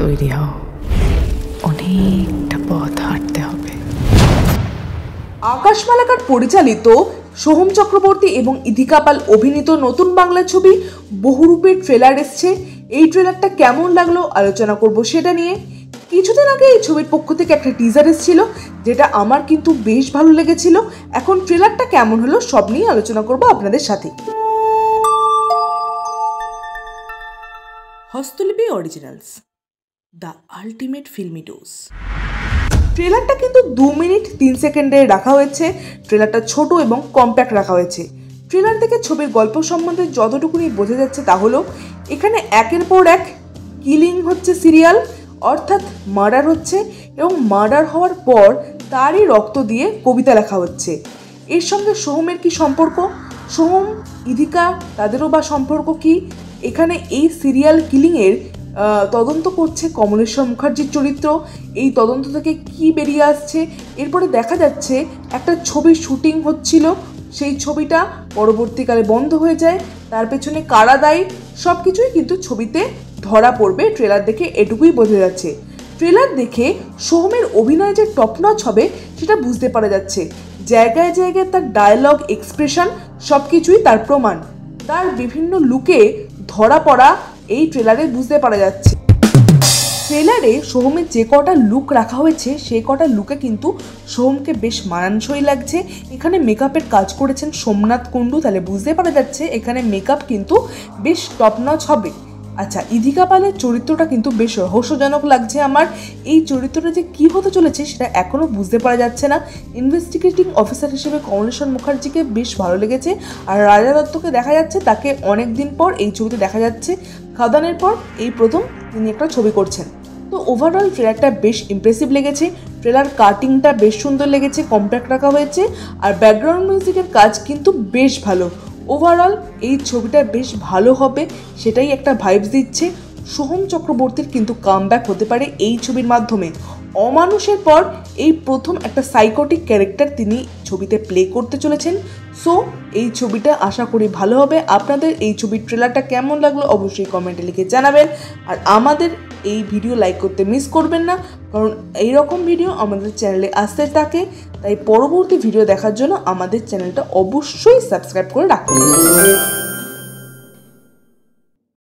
তৈরি হও, অনেকটা পথ হাঁটতে হবে। আকাশ মালাকার পরিচালিত সোহম চক্রবর্তী এবং ইধিকা পাল অভিনীত নতুন বাংলা ছবি বহুরূপের ট্রেলার এসছে। এই ট্রেলারটা কেমন লাগলো আলোচনা করব সেটা নিয়ে। কিছুদিন আগে এই ছবির পক্ষ থেকে একটা টিজার এসেছিল, যেটা আমার কিন্তু বেশ ভালো লেগেছিল। এখন ট্রেলারটা কেমন হলো সব নিয়ে আলোচনা করব আপনাদের সাথে। হস্তলিপি originals, the ultimate filmy dose. ট্রেলারটা কিন্তু 2 মিনিট 3 সেকেন্ডে রাখা হয়েছে। ট্রেলারটা ছোট এবং কম্প্যাক্ট রাখা হয়েছে। ট্রেলার থেকে ছবির গল্প সম্বন্ধে যতটুকুনি বোঝা যাচ্ছে তা হলো এখানে একের পর এক কিলিং হচ্ছে, সিরিয়াল অর্থাৎ মার্ডার হচ্ছে, এবং মার্ডার হওয়ার পর তারই রক্ত দিয়ে কবিতা লেখা হচ্ছে। এর সঙ্গে সোহমের কি সম্পর্ক, সোহম ইধিকা তাদেরও বা সম্পর্ক কি? এখানে এই সিরিয়াল কিলিংয়ের তদন্ত করছে কমলেশ্বর মুখার্জির চরিত্র। এই তদন্ত থেকে কি বেরিয়ে আসছে, এরপরে দেখা যাচ্ছে একটা ছবির শুটিং হচ্ছিল, সেই ছবিটা পরবর্তীকালে বন্ধ হয়ে যায়। তার পেছনে কারা দায়ী সব কিছুই কিন্তু ছবিতে ধরা পড়বে। ট্রেলার দেখে এটুকুই বোঝা যাচ্ছে। ট্রেলার দেখে সোহমের অভিনয় যে টপ নচ হবে সেটা বুঝতে পারা যাচ্ছে। জায়গায় জায়গায় তার ডায়লগ, এক্সপ্রেশন সব কিছুই তার প্রমাণ। তার বিভিন্ন লুকে ধরা পড়া এই ট্রেলারে বুঝতে পারা যাচ্ছে। ট্রেলারে সোহমের যে কটা লুক রাখা হয়েছে সেই কটা লুকে কিন্তু সোহমকে বেশ মানানসই লাগছে। এখানে মেকআপের কাজ করেছেন সোমনাথ কুণ্ডু, তাহলে বুঝতে পারা যাচ্ছে এখানে মেকআপ কিন্তু বেশ টপ নচ হবে। আচ্ছা, ইধিকা পালের চরিত্রটা কিন্তু বেশ রহস্যজনক লাগছে আমার। এই চরিত্রটা যে কী হতে চলেছে সেটা এখনও বুঝতে পারা যাচ্ছে না। ইনভেস্টিগেটিং অফিসার হিসেবে কমলেশ্বর মুখার্জিকে বেশ ভালো লেগেছে। আর রাজা দত্তকে দেখা যাচ্ছে, তাকে অনেক দিন পর এই ছবিতে দেখা যাচ্ছে। খাদানের পর এই প্রথম তিনি একটা ছবি করছেন। তো ওভারঅল ট্রেলারটা বেশ ইমপ্রেসিভ লেগেছে। ট্রেলার কাটিংটা বেশ সুন্দর লেগেছে, কম্প্যাক্ট রাখা হয়েছে, আর ব্যাকগ্রাউন্ড মিউজিকের কাজ কিন্তু বেশ ভালো। ওভারঅল এই ছবিটা বেশ ভালো হবে সেটাই একটা ভাইবস দিচ্ছে। সোহম চক্রবর্তীর কিন্তু কামব্যাক হতে পারে এই ছবির মাধ্যমে। অমানুষের পর এই প্রথম একটা সাইকোটিক ক্যারেক্টার তিনি ছবিতে প্লে করতে চলেছেন। সো এই ছবিটা আশা করি ভালো হবে। আপনাদের এই ছবির ট্রেলারটা কেমন লাগলো অবশ্যই কমেন্টে লিখে জানাবেন। আর আমাদের এই ভিডিও লাইক করতে মিস করবেন না, কারণ এইরকম ভিডিও আমাদের চ্যানেলে আসতে থাকে। তাই পরবর্তী ভিডিও দেখার জন্য আমাদের চ্যানেলটা অবশ্যই সাবস্ক্রাইব করে রাখুন।